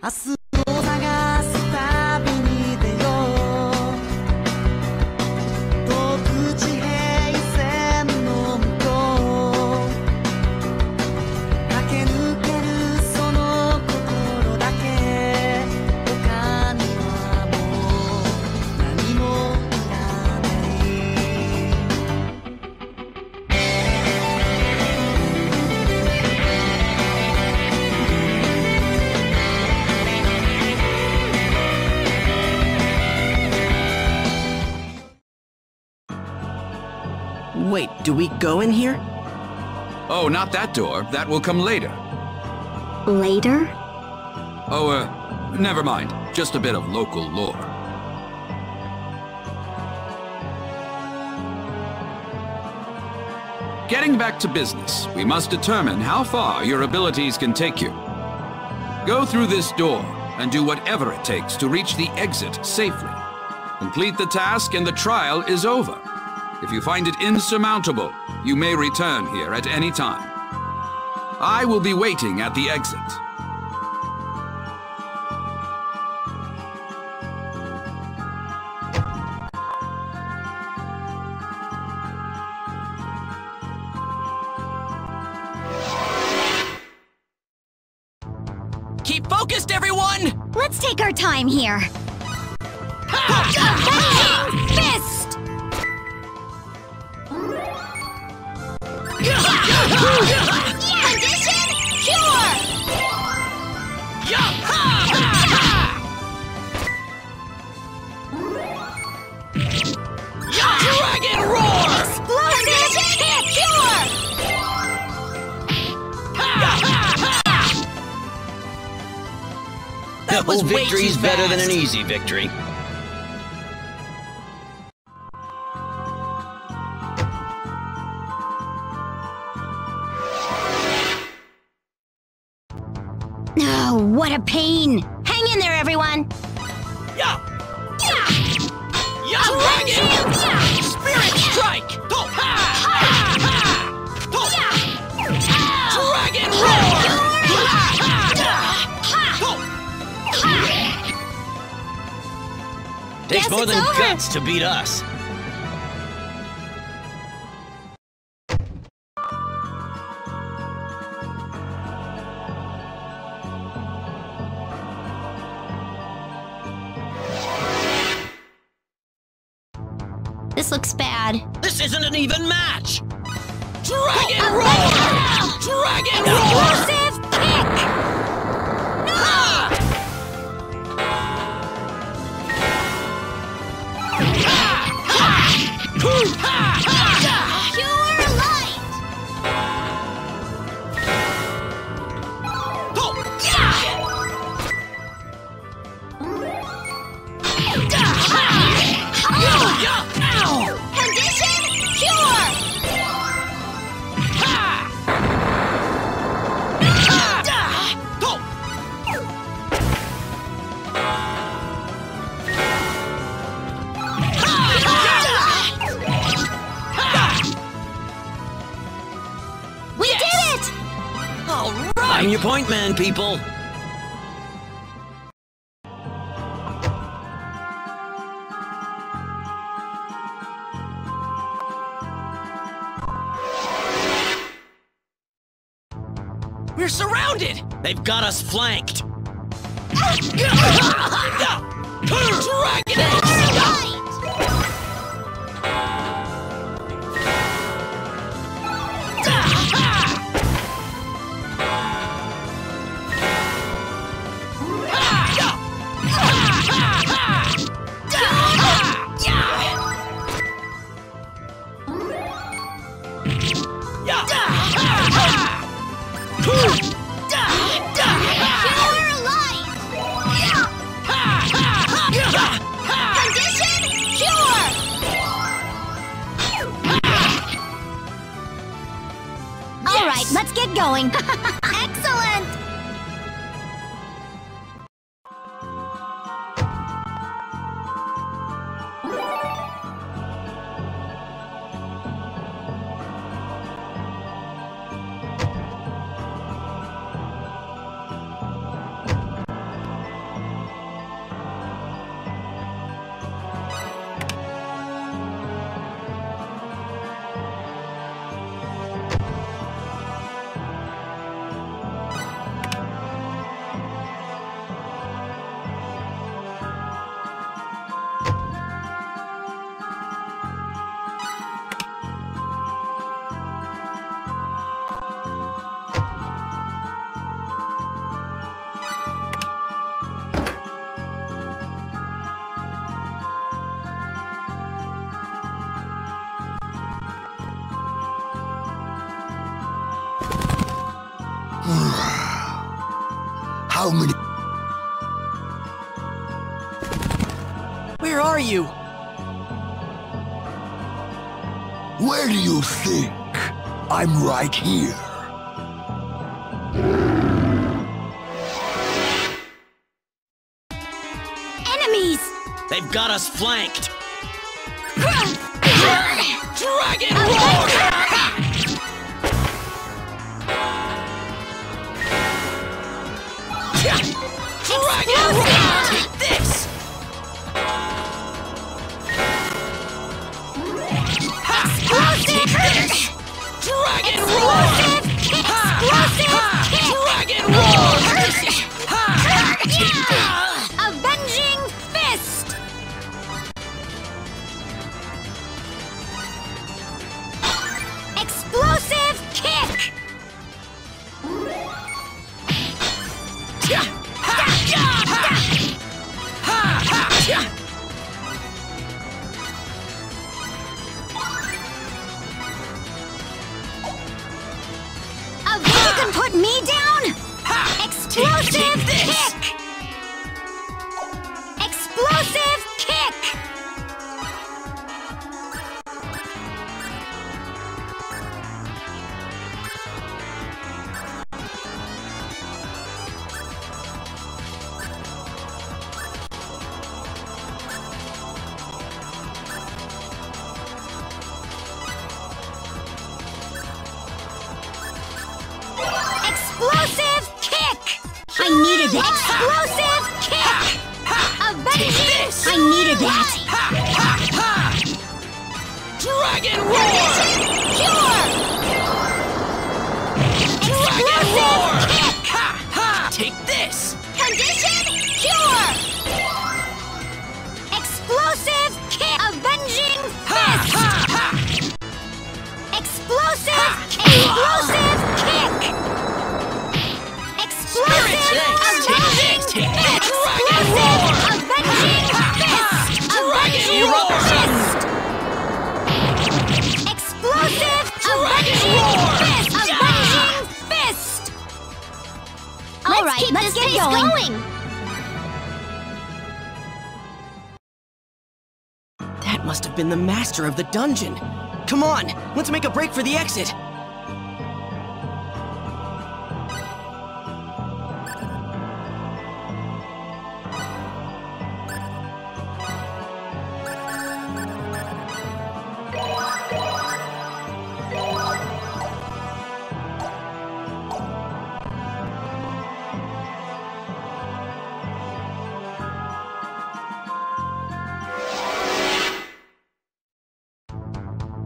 明日を探す旅に出よう遠く地平線の向こう駆け抜けるその心だけ他にはもう何もいらないWait, do we go in here? Oh, not that door. That will come later. Later? Oh, never mind. Just a bit of local lore. Getting back to business, we must determine how far your abilities can take you. Go through this door and do whatever it takes to reach the exit safely. Complete the task and the trial is over. If you find it insurmountable, you may return here at any time. I will be waiting at the exit. Keep focused, everyone! Let's take our time here. Fist! Condition cure! Dragon roar! Condition cure! That was way victory's too better than fast. an easy victory. Oh, what a pain! Hang in there, everyone! Yeah! Dragon! Spirit strike! Dragon roar! Takes Guess more it's than over. guts to beat us. This looks bad. This isn't an even match! Dragon roar! Dragon roar! Explosive kick! Pure light! Condition cure! We did it! All I'm right! your point man, people. We're surrounded! They've got us flanked. Dragon X! Pure light! Condition cure! All right, let's get going. Excellent! How many? Where are you? Where do you think? I'm right here. Enemies! They've got us flanked. Dragon Roar! Dragon Roar! Take this! Take this! Dragon Roar! Dragon Roar! Take this! Avenging Fist! Explosive Kick! You can put me down? Explosive Kick! Explosive Kick! Explosive Kick! I needed that! Explosive Kick! Avenging! I needed that! Dragon Roar! Cure! Dragon Roar! Kick! Take this! Condition Cure! Explosive Kick! Avenging Fist! Explosive! Explosive Kick! Explosive! Avenging Fist! Explosive! Avenging Fist! Avenging Fist! Explosive! Avenging Fist! Avenging Fist! Alright, let's get going! That must have been the master of the dungeon. Come on, let's make a break for the exit.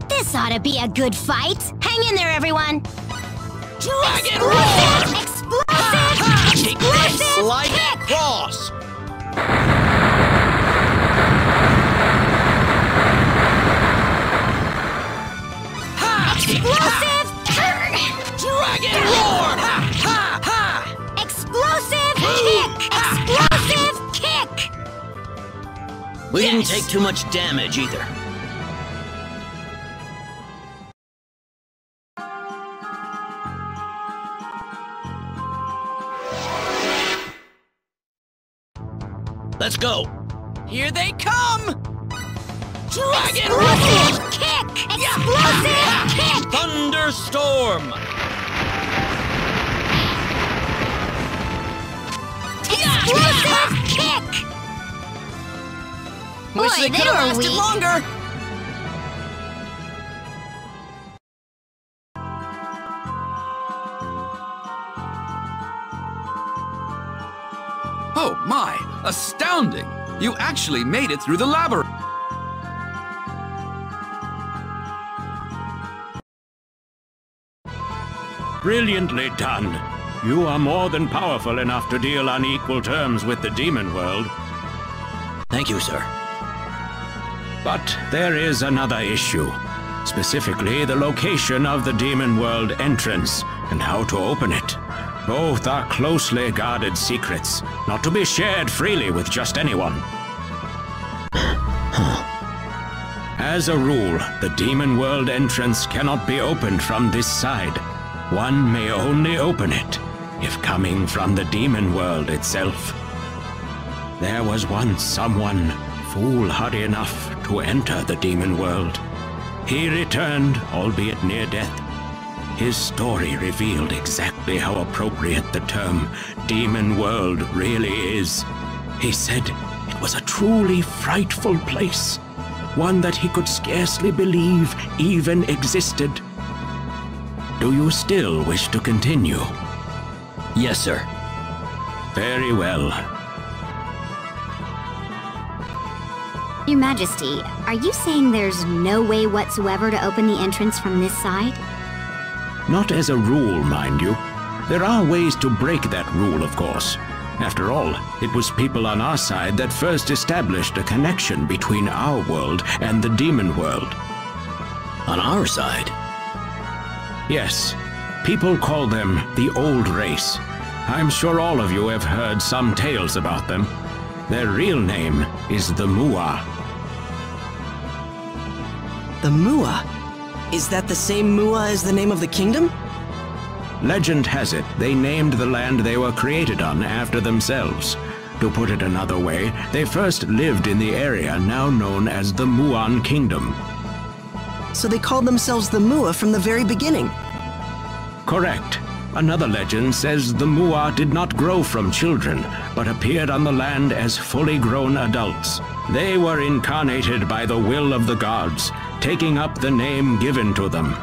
This ought to be a good fight! Hang in there, everyone! Dragon Roar! Explosive! Take this! Explosive Slide Kick! cross. Explosive! Dragon Roar! Explosive Kick! Explosive Kick! We didn't take too much damage either. Let's go. Here they come! Dragon Roar! Explosive Kick! Explosive Kick! Thunderstorm. Explosive Kick! Wish Boy, they they could have were lasted weak. longer! Oh my! Astounding! You actually made it through the labyrinth! Brilliantly done. You are more than powerful enough to deal on equal terms with the demon world. Thank you, sir. But there is another issue. Specifically, the location of the demon world entrance and how to open it. Both are closely guarded secrets, not to be shared freely with just anyone. As a rule, the demon world entrance cannot be opened from this side. One may only open it if coming from the demon world itself. There was once someone foolhardy enough to enter the demon world. He returned, albeit near death. His story revealed exactly how appropriate the term demon world really is. He said it was a truly frightful place, one that he could scarcely believe even existed. Do you still wish to continue? Yes, sir. Very well. Your Majesty, are you saying there's no way whatsoever to open the entrance from this side? Not as a rule, mind you. There are ways to break that rule, of course. After all, it was people on our side that first established a connection between our world and the demon world. On our side? Yes. People call them the Old Race. I'm sure all of you have heard some tales about them. Their real name is the Mua. The Mua? Is that the same Mua as the name of the kingdom? Legend has it they named the land they were created on after themselves. To put it another way, they first lived in the area now known as the Muan Kingdom. So they called themselves the Mua from the very beginning. Correct. Another legend says the Mua did not grow from children, but appeared on the land as fully grown adults. They were incarnated by the will of the gods, taking up the name given to them.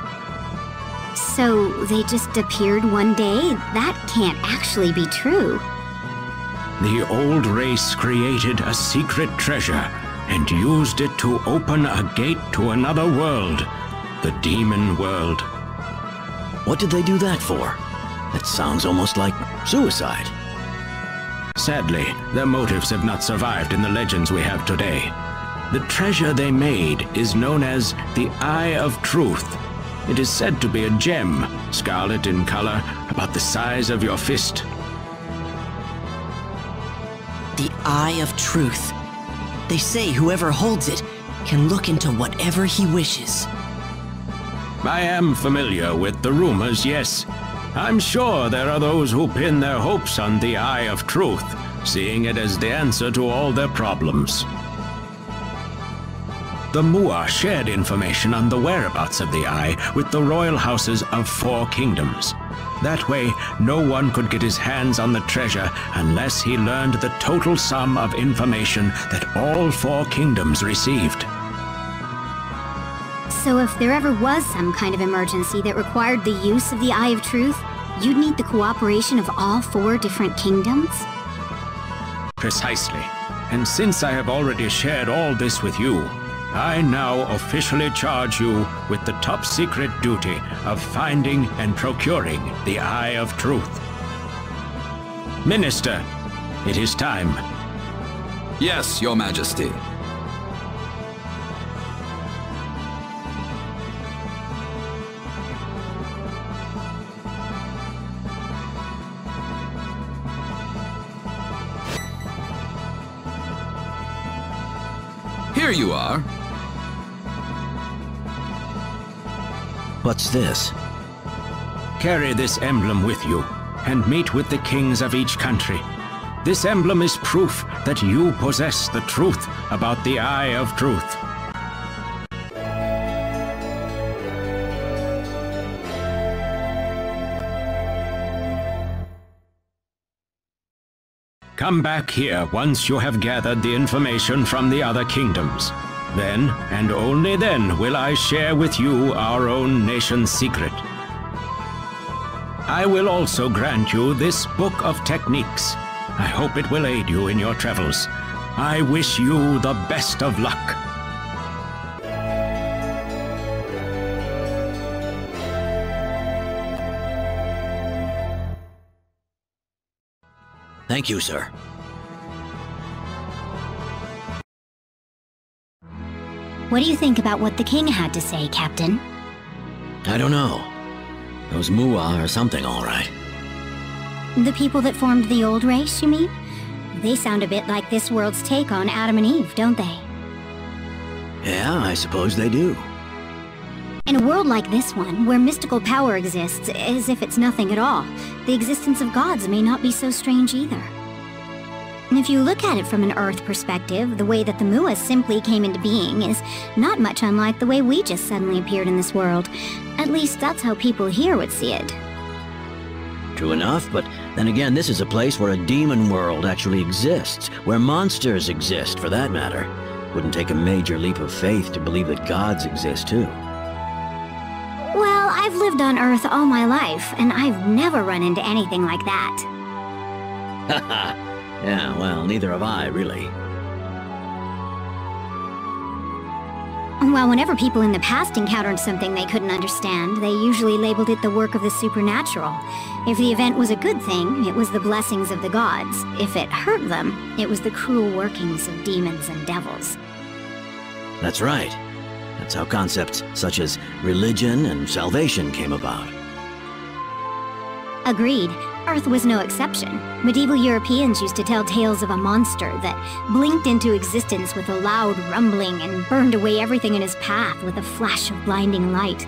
So they just appeared one day? That can't actually be true. The old race created a secret treasure and used it to open a gate to another world, the demon world. What did they do that for? That sounds almost like suicide. Sadly, their motives have not survived in the legends we have today. The treasure they made is known as the Eye of Truth. It is said to be a gem, scarlet in color, about the size of your fist. The Eye of Truth. They say whoever holds it can look into whatever he wishes. I am familiar with the rumors, yes. I'm sure there are those who pin their hopes on the Eye of Truth, seeing it as the answer to all their problems. The Mua shared information on the whereabouts of the Eye with the royal houses of 4 kingdoms. That way, no one could get his hands on the treasure unless he learned the total sum of information that all 4 kingdoms received. So if there ever was some kind of emergency that required the use of the Eye of Truth, you'd need the cooperation of all 4 different kingdoms? Precisely. And since I have already shared all this with you, I now officially charge you with the top secret duty of finding and procuring the Eye of Truth. Minister, it is time. Yes, Your Majesty. Here you are. What's this? Carry this emblem with you, and meet with the kings of each country. This emblem is proof that you possess the truth about the Eye of Truth. Come back here once you have gathered the information from the other kingdoms. Then, and only then, will I share with you our own nation's secret. I will also grant you this book of techniques. I hope it will aid you in your travels. I wish you the best of luck. Thank you, sir. What do you think about what the king had to say, Captain? I don't know. Those Mua are something, all right. The people that formed the old race, you mean? They sound a bit like this world's take on Adam and Eve, don't they? Yeah, I suppose they do. In a world like this one, where mystical power exists as if it's nothing at all, the existence of gods may not be so strange either. And if you look at it from an Earth perspective, the way that the Muas simply came into being is not much unlike the way we just suddenly appeared in this world. At least that's how people here would see it. True enough, but then again, this is a place where a demon world actually exists, where monsters exist, for that matter. Wouldn't take a major leap of faith to believe that gods exist, too. Well, I've lived on Earth all my life, and I've never run into anything like that. Haha. Yeah, well, neither have I, really. Well, whenever people in the past encountered something they couldn't understand, they usually labeled it the work of the supernatural. If the event was a good thing, it was the blessings of the gods. If it hurt them, it was the cruel workings of demons and devils. That's right. That's how concepts such as religion and salvation came about. Agreed. Earth was no exception. Medieval Europeans used to tell tales of a monster that blinked into existence with a loud rumbling and burned away everything in his path with a flash of blinding light.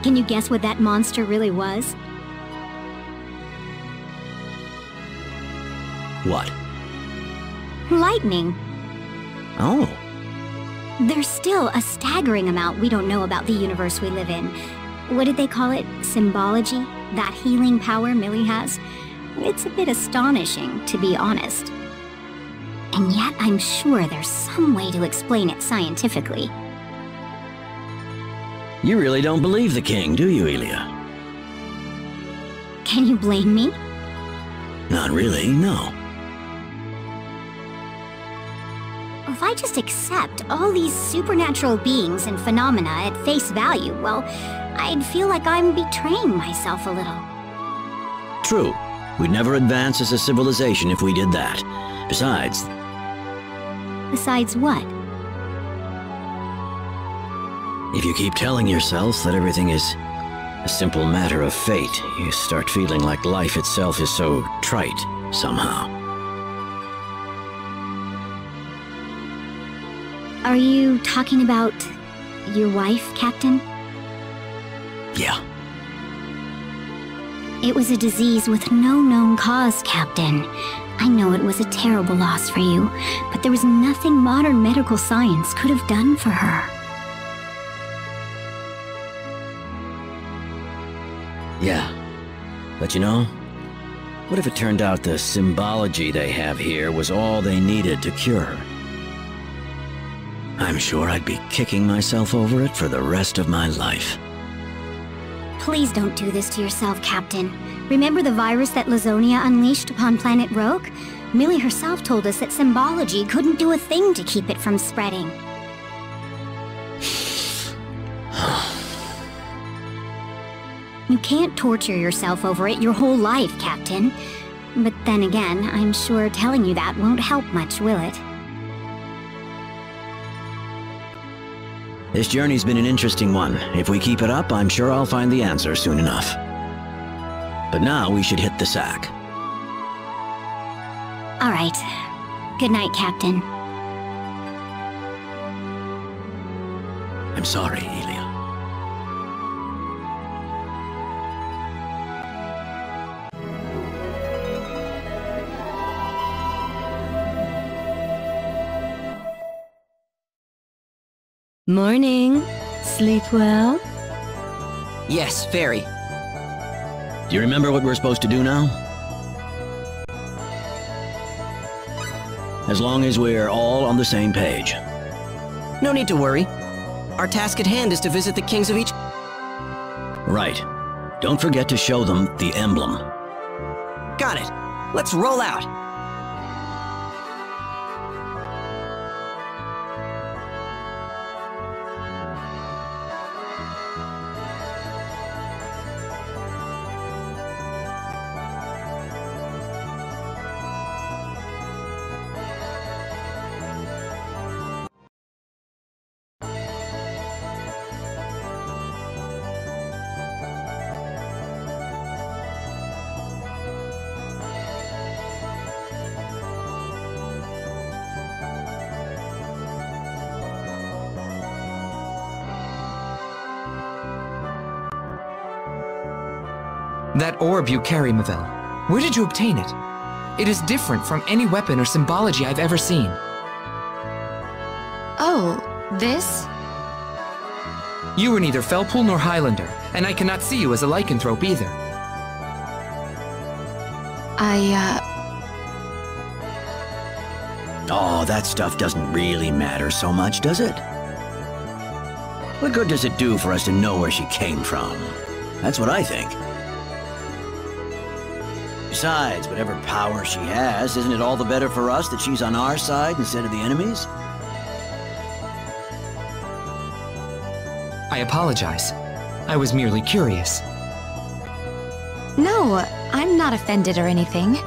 Can you guess what that monster really was? What? Lightning. Oh. There's still a staggering amount we don't know about the universe we live in. What did they call it? Symbology? That healing power Millie has? It's a bit astonishing, to be honest. And yet I'm sure there's some way to explain it scientifically. You really don't believe the king, do you, Elia? Can you blame me? Not really, no. If I just accept all these supernatural beings and phenomena at face value, well, I'd feel like I'm betraying myself a little. True. We'd never advance as a civilization if we did that. Besides... Besides what? If you keep telling yourself that everything is a simple matter of fate, you start feeling like life itself is so trite, somehow. Are you talking about your wife, Captain? Yeah. It was a disease with no known cause, Captain. I know it was a terrible loss for you, but there was nothing modern medical science could have done for her. Yeah. But you know, what if it turned out the symbology they have here was all they needed to cure her? I'm sure I'd be kicking myself over it for the rest of my life. Please don't do this to yourself, Captain. Remember the virus that Lazonia unleashed upon planet Rogue? Millie herself told us that symbology couldn't do a thing to keep it from spreading. You can't torture yourself over it your whole life, Captain. But then again, I'm sure telling you that won't help much, will it? This journey's been an interesting one. If we keep it up, I'm sure I'll find the answer soon enough. But now we should hit the sack. All right. Good night, Captain. I'm sorry, Elia. Morning. Sleep well? Yes, very. Do you remember what we're supposed to do now? As long as we're all on the same page. No need to worry. Our task at hand is to visit the kings of each... Right. Don't forget to show them the emblem. Got it. Let's roll out. That orb you carry, Mavelle. Where did you obtain it? It is different from any weapon or symbology I've ever seen. Oh, this? You are neither Felpool nor Highlander, and I cannot see you as a lycanthrope either. Oh, that stuff doesn't really matter so much, does it? What good does it do for us to know where she came from? That's what I think. Besides, whatever power she has, isn't it all the better for us that she's on our side instead of the enemy's? I apologize. I was merely curious. No, I'm not offended or anything.